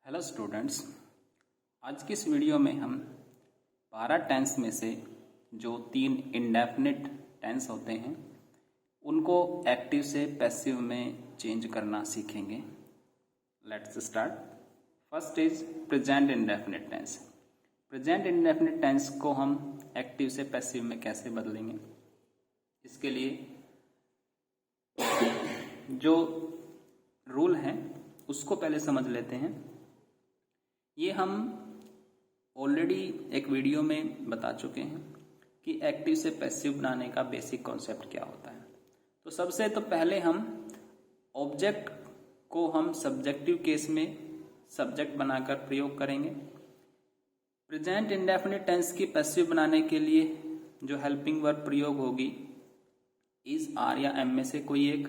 Hello students, आज की इस वीडियो में हम 12 टेंस में से जो 3 इंडेफिनिट टेंस होते हैं उनको एक्टिव से पैसिव में चेंज करना सीखेंगे। Let's start. First is present indefinite tense. Present indefinite tense को हम एक्टिव से पैसिव में कैसे बदलेंगे, इसके लिए जो रूल है उसको पहले समझ लेते हैं। ये हम ऑलरेडी एक वीडियो में बता चुके हैं कि एक्टिव से पैसिव बनाने का बेसिक कॉन्सेप्ट क्या होता है। तो सबसे तो पहले हम ऑब्जेक्ट को हम सब्जेक्टिव केस में सब्जेक्ट बनाकर प्रयोग करेंगे। प्रेजेंट इंडेफिनिट टेंस की पैसिव बनाने के लिए जो हेल्पिंग वर्ब प्रयोग होगी इज, आर या एम में से कोई एक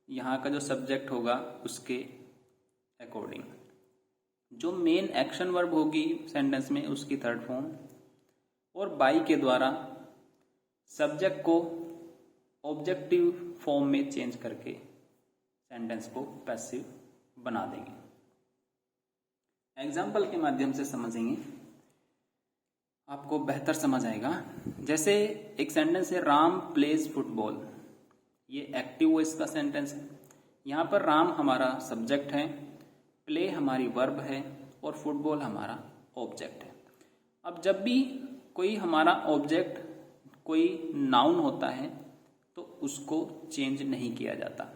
यहाँ का जो सब्जेक्ट होगा उसके अकॉर्डिंग। जो मेन एक्शन वर्ब होगी सेंटेंस में उसकी थर्ड फॉर्म, और बाई के द्वारा सब्जेक्ट को ऑब्जेक्टिव फॉर्म में चेंज करके सेंटेंस को पैसिव बना देंगे। एग्जाम्पल के माध्यम से समझेंगे, आपको बेहतर समझ आएगा। जैसे एक सेंटेंस है राम प्लेज फुटबॉल, ये एक्टिव वॉइस का सेंटेंस है। यहाँ पर राम हमारा सब्जेक्ट है, प्ले हमारी वर्ब है और फुटबॉल हमारा ऑब्जेक्ट है। अब जब भी कोई हमारा ऑब्जेक्ट कोई नाउन होता है तो उसको चेंज नहीं किया जाता।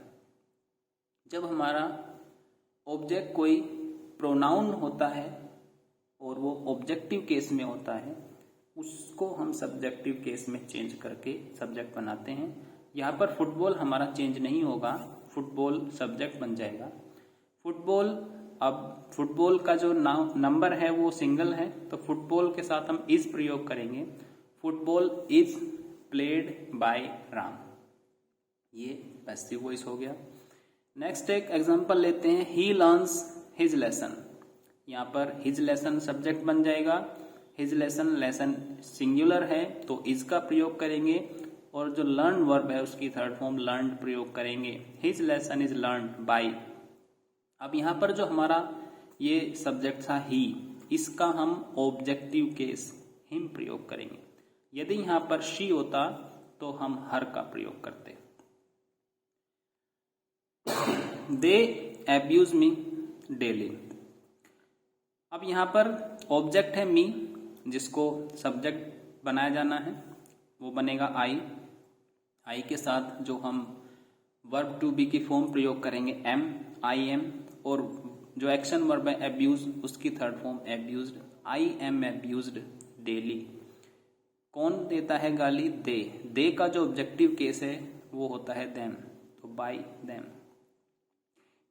जब हमारा ऑब्जेक्ट कोई प्रोनाउन होता है और वो ऑब्जेक्टिव केस में होता है उसको हम सब्जेक्टिव केस में चेंज करके सब्जेक्ट बनाते हैं। यहाँ पर फुटबॉल हमारा चेंज नहीं होगा, फुटबॉल सब्जेक्ट बन जाएगा। फुटबॉल, अब फुटबॉल का जो नंबर है वो सिंगल है तो फुटबॉल के साथ हम इज प्रयोग करेंगे। Football is played by Ram, ये पैसिव वॉइस हो गया। नेक्स्ट एक एग्जांपल लेते हैं, ही लर्न्स हिज लेसन। यहाँ पर हिज लेसन सब्जेक्ट बन जाएगा। हिज लेसन, लेसन सिंगुलर है तो इज का प्रयोग करेंगे और जो लर्न वर्ब है उसकी थर्ड फॉर्म लर्न प्रयोग करेंगे। His lesson is learn by. अब यहाँ पर जो हमारा ये सब्जेक्ट था ही, इसका हम ऑब्जेक्टिव केस हिम प्रयोग करेंगे। यदि यहाँ पर शी होता तो हम हर का प्रयोग करते। दे एब्यूज मी डेली। अब यहाँ पर ऑब्जेक्ट है मी, जिसको सब्जेक्ट बनाया जाना है, वो बनेगा आई। आई के साथ जो हम वर्ब टू बी की फॉर्म प्रयोग करेंगे एम, आई एम, और जो एक्शन वर्ब है एब्यूज उसकी third form abused. I am abused daily. कौन देता है गाली? दे। दे का जो ऑब्जेक्टिव केस है वो होता है देम, तो bye them.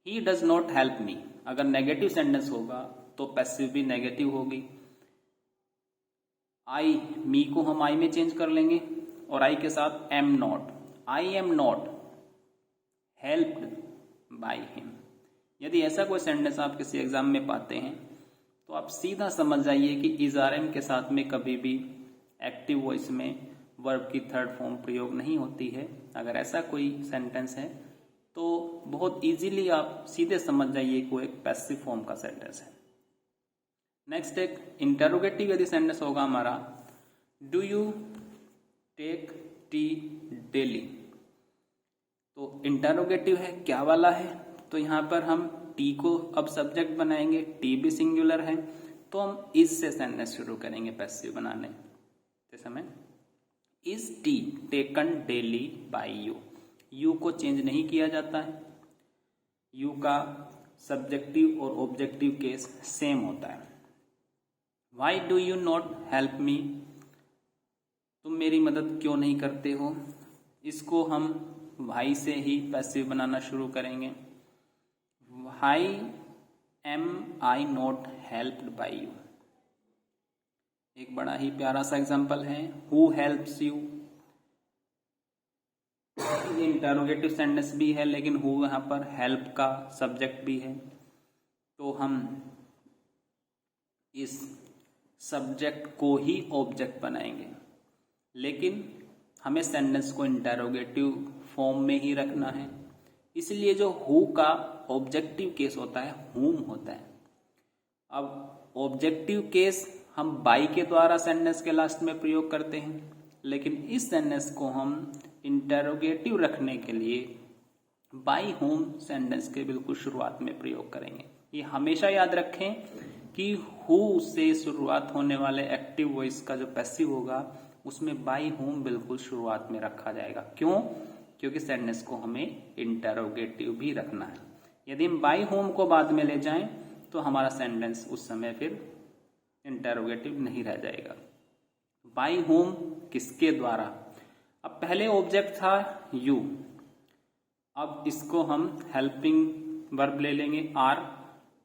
He does not help me, अगर नेगेटिव सेंटेंस होगा तो पैसिव भी नेगेटिव होगी। आई, मी को हम आई में चेंज कर लेंगे और आई के साथ am not. I am not helped by him. यदि ऐसा कोई सेंटेंस आप किसी एग्जाम में पाते हैं तो आप सीधा समझ जाइए कि इज आर एम के साथ में कभी भी एक्टिव वॉइस में वर्ब की थर्ड फॉर्म प्रयोग नहीं होती है। अगर ऐसा कोई सेंटेंस है तो बहुत इजीली आप सीधे समझ जाइए कि वो एक पैसिव फॉर्म का सेंटेंस है। नेक्स्ट एक इंटरोगेटिव यदि सेंटेंस होगा हमारा, do you take tea daily, तो इंटरोगेटिव है, क्या वाला है, तो यहाँ पर हम टी को अब सब्जेक्ट बनाएंगे, टी भी सिंगुलर है तो हम इज से सेंटेंस शुरू करेंगे पैसिव बनाने के समय। Is tea taken daily by you, you को चेंज नहीं किया जाता है। यू का सब्जेक्टिव और ऑब्जेक्टिव केस सेम होता है। Why do you not help me, तुम मेरी मदद क्यों नहीं करते हो, इसको हम वाई से ही पैसिव बनाना शुरू करेंगे। Why am I not helped by you, एक बड़ा ही प्यारा सा एग्जांपल है। Who helps you, ये इंटरोगेटिव सेंटेंस भी है लेकिन who यहाँ पर हेल्प का सब्जेक्ट भी है, तो हम इस सब्जेक्ट को ही ऑब्जेक्ट बनाएंगे। लेकिन हमें सेंटेंस को इंटरोगेटिव फॉर्म में ही रखना है, इसलिए जो हु का ऑब्जेक्टिव केस होता है हुम होता है। अब ऑब्जेक्टिव केस हम बाई के द्वारा सेंटेंस के लास्ट में प्रयोग करते हैं, लेकिन इस सेंटेंस को हम इंटेरोगेटिव रखने के लिए बाई होम सेंटेंस के बिल्कुल शुरुआत में प्रयोग करेंगे। ये हमेशा याद रखें कि हु से शुरुआत होने वाले एक्टिव वॉइस का जो पैसिव होगा उसमें बाई होम बिल्कुल शुरुआत में रखा जाएगा। क्यों? क्योंकि सेंटेंस को हमें इंटेरोगेटिव भी रखना है। यदि हम बाई होम को बाद में ले जाएं तो हमारा सेंटेंस उस समय फिर इंटेरोगेटिव नहीं रह जाएगा। बाई होम किसके द्वारा? अब पहले ऑब्जेक्ट था यू, अब इसको हम हेल्पिंग वर्ब ले लेंगे आर।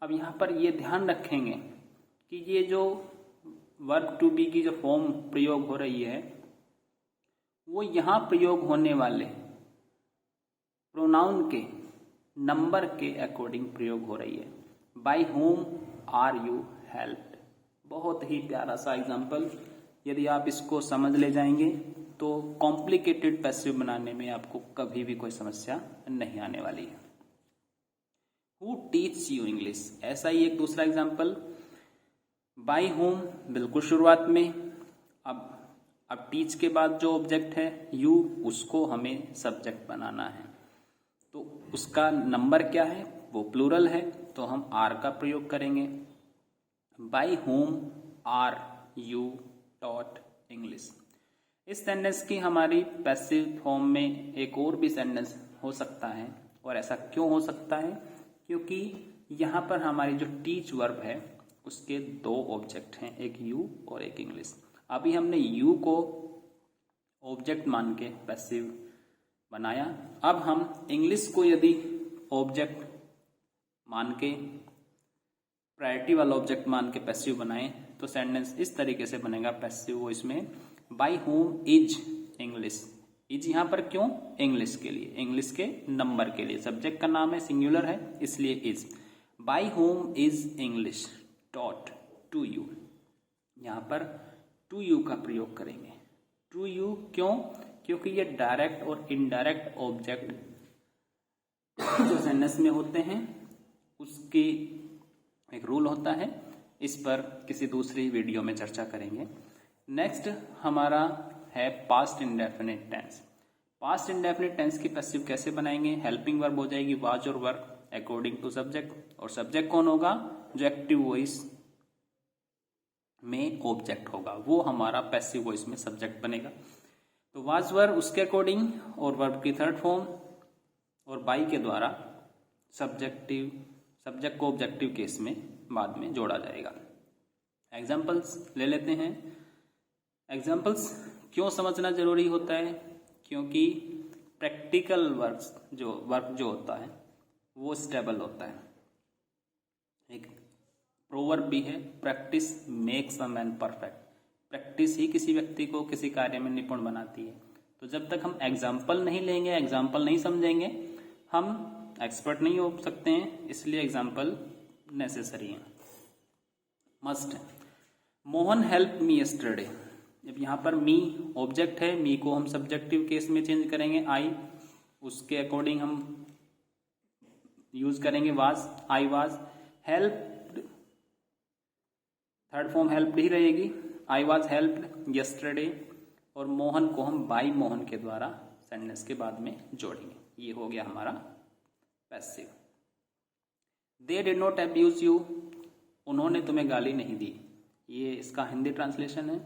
अब यहां पर ये ध्यान रखेंगे कि ये जो वर्ब टू बी की जो फॉर्म प्रयोग हो रही है वो यहां प्रयोग होने वाले प्रोनाउन के नंबर के अकॉर्डिंग प्रयोग हो रही है। By whom are you helped, बहुत ही प्यारा सा एग्जाम्पल। यदि आप इसको समझ ले जाएंगे तो कॉम्प्लिकेटेड पैसिव बनाने में आपको कभी भी कोई समस्या नहीं आने वाली है। हु टीच यू इंग्लिश, ऐसा ही एक दूसरा एग्जाम्पल। बाय होम बिल्कुल शुरुआत में, अब टीच के बाद जो ऑब्जेक्ट है यू, उसको हमें सब्जेक्ट बनाना है। तो उसका नंबर क्या है? वो प्लूरल है, तो हम आर का प्रयोग करेंगे। By whom are you taught English. इस सेंटेंस की हमारी पैसिव फॉर्म में एक और भी सेंटेंस हो सकता है। और ऐसा क्यों हो सकता है? क्योंकि यहां पर हमारी जो टीच वर्ब है उसके दो ऑब्जेक्ट हैं, एक यू और एक इंग्लिश। अभी हमने यू को ऑब्जेक्ट मान के पैसिव बनाया, अब हम इंग्लिश को यदि ऑब्जेक्ट मान के, प्रायोरिटी वाला ऑब्जेक्ट मान के पैसिव बनाएं तो सेंटेंस इस तरीके से बनेगा पैसिव वॉइस में। By whom is English. Is यहां पर क्यों? इंग्लिश के लिए, इंग्लिश के नंबर के लिए। सब्जेक्ट का नाम है, सिंगुलर है, इसलिए is. By whom is English taught to you. यहां पर टू यू का प्रयोग करेंगे। टू यू क्यों? क्योंकि ये डायरेक्ट और इनडायरेक्ट ऑब्जेक्ट जो सेंटेंस में होते हैं उसकी एक रूल होता है। इस पर किसी दूसरी वीडियो में चर्चा करेंगे। नेक्स्ट हमारा है past indefinite tense. Past indefinite tense की पैसिव कैसे बनाएंगे? हेल्पिंग वर्ब हो जाएगी वाज और वर अकॉर्डिंग टू सब्जेक्ट। और सब्जेक्ट कौन होगा? जो एक्टिव वॉइस में ऑब्जेक्ट होगा वो हमारा पैसिव वॉइस में सब्जेक्ट बनेगा। तो वाज वर उसके अकॉर्डिंग और वर्ब की थर्ड फॉर्म, और बाई के द्वारा सब्जेक्ट को ऑब्जेक्टिव केस में बाद में जोड़ा जाएगा। एग्जाम्पल्स ले लेते हैं। एग्जाम्पल्स क्यों समझना जरूरी होता है? क्योंकि प्रैक्टिकल वर्क जो होता है वो स्टेबल होता है। एक प्रोवर्ब भी है, practice makes a man perfect. Practice ही किसी व्यक्ति को किसी कार्य में निपुण बनाती है। तो जब तक हम एग्जाम्पल नहीं लेंगे, एग्जाम्पल नहीं समझेंगे, हम एक्सपर्ट नहीं हो सकते हैं। इसलिए एग्जाम्पल नेसेसरी है, मस्ट है। Mohan help me yesterday. अब यहाँ पर मी ऑब्जेक्ट है, मी को हम सब्जेक्टिव केस में चेंज करेंगे आई, उसके अकॉर्डिंग हम यूज करेंगे was, I was. Helped third form helped ही रहेगी, आई वाज हेल्प्ड यस्टरडे। और मोहन को हम बाई मोहन के द्वारा सेंटेंस के बाद में जोड़ेंगे। ये हो गया हमारा passive. They did not abuse you, उन्होंने तुम्हें गाली नहीं दी। ये इसका हिंदी ट्रांसलेशन है।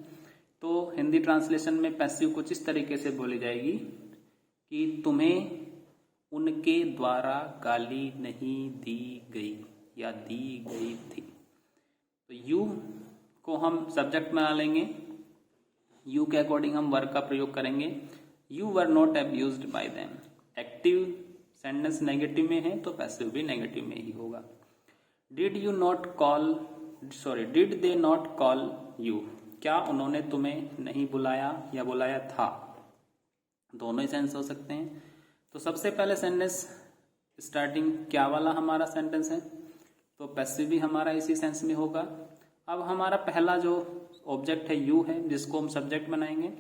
तो हिंदी ट्रांसलेशन में पैसिव कुछ इस तरीके से बोली जाएगी कि तुम्हें उनके द्वारा गाली नहीं दी गई या दी गई थी। तो यू को हम सब्जेक्ट बना लेंगे, यू के अकॉर्डिंग हम वर्ब का प्रयोग करेंगे। You were not abused bye them. Active sentence negative में है तो पैसिव भी नेगेटिव में ही होगा। Did they not call you, क्या उन्होंने तुम्हें नहीं बुलाया या बुलाया था? दोनों ही सेंस हो सकते हैं। तो सबसे पहले सेंटेंस स्टार्टिंग क्या वाला हमारा सेंटेंस है, तो पैसिव भी हमारा इसी सेंस में होगा। अब हमारा पहला जो ऑब्जेक्ट है यू है, जिसको हम सब्जेक्ट बनाएंगे,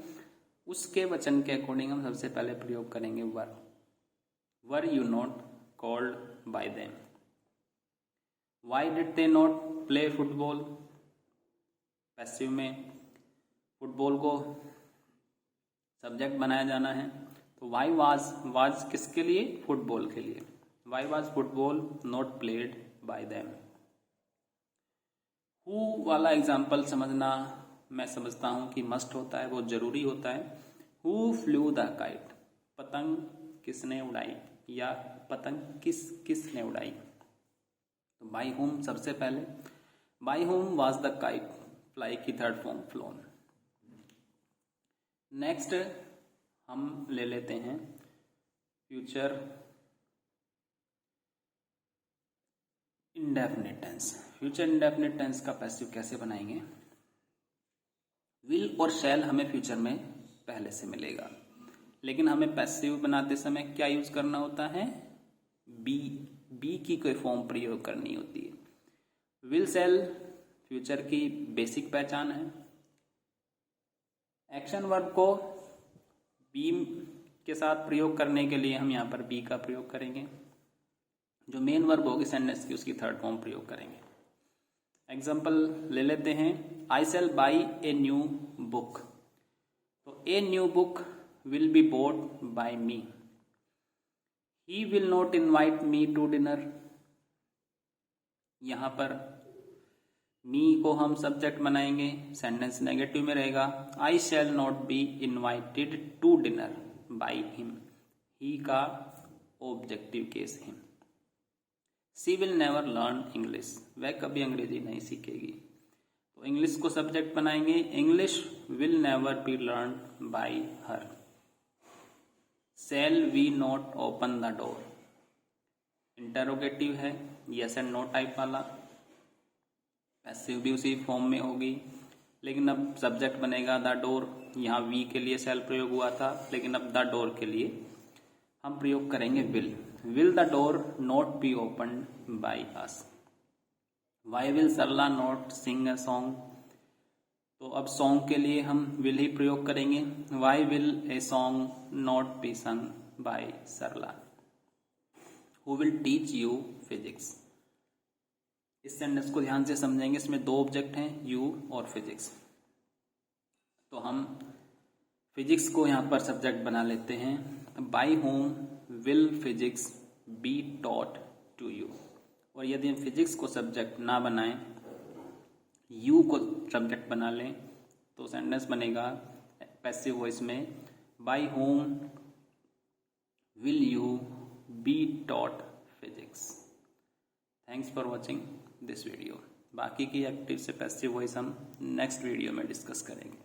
उसके वचन के अकॉर्डिंग हम सबसे पहले प्रयोग करेंगे were you not called by them. Why did they not play football, passive में फुटबॉल को सब्जेक्ट बनाया जाना है, तो वाई वाज किसके लिए, फुटबॉल के लिए। Why was football not played by them. Who वाला एग्जाम्पल समझना मैं समझता हूं कि मस्ट होता है, वो जरूरी होता है। हु फ्लू द काइट, पतंग किसने उड़ाई, या पतंग किसने उड़ाई। तो बाई होम सबसे पहले, by whom was the kite fly की थर्ड फॉर्म फ्लोन। नेक्स्ट हम ले लेते हैं future indefinite tense. Future indefinite tense का पैसिव कैसे बनाएंगे। विल और शैल हमें फ्यूचर में पहले से मिलेगा, लेकिन हमें पैसिव बनाते समय क्या यूज करना होता है, बी की कोई फॉर्म प्रयोग करनी होती है। विल शैल फ्यूचर की बेसिक पहचान है। एक्शन वर्ब को बी के साथ प्रयोग करने के लिए हम यहां पर बी का प्रयोग करेंगे। जो मेन वर्ब होगी सेंटेंस की, उसकी थर्ड फॉर्म प्रयोग करेंगे। एग्जाम्पल ले लेते हैं, I sell by a new book. तो a new book will be bought by me. He will not invite me to dinner. यहां पर मी को हम सब्जेक्ट बनाएंगे, सेंटेंस नेगेटिव में रहेगा। I shall not be invited to dinner by him. He का objective case him. She will never learn English, वह कभी अंग्रेजी नहीं सीखेगी। तो इंग्लिश को सब्जेक्ट बनाएंगे, English will never be learn by her. Shall we not open the door, interrogative है, yes and no type वाला, पैसिव भी उसी फॉर्म में होगी, लेकिन अब सब्जेक्ट बनेगा द डोर। यहाँ वी के लिए शैल प्रयोग हुआ था, लेकिन अब द डोर के लिए हम प्रयोग करेंगे will. Will the door not be open by us. Why will Sarla not sing a song. तो अब सॉन्ग के लिए हम विल ही प्रयोग करेंगे। Why will a song not be sung by Sarla. Who will teach you physics. इस सेंटेंस को ध्यान से समझेंगे, इसमें दो ऑब्जेक्ट हैं, यू और फिजिक्स। तो हम फिजिक्स को यहां पर सब्जेक्ट बना लेते हैं। By whom will physics be taught to you. और यदि हम फिजिक्स को सब्जेक्ट ना बनाएं, यू को सब्जेक्ट बना लें, तो सेंटेंस बनेगा पैसिव वॉइस में, by whom will you be taught physics. Thanks for watching this video. बाकी की एक्टिव से पैसिव वॉइस हम नेक्स्ट वीडियो में डिस्कस करेंगे।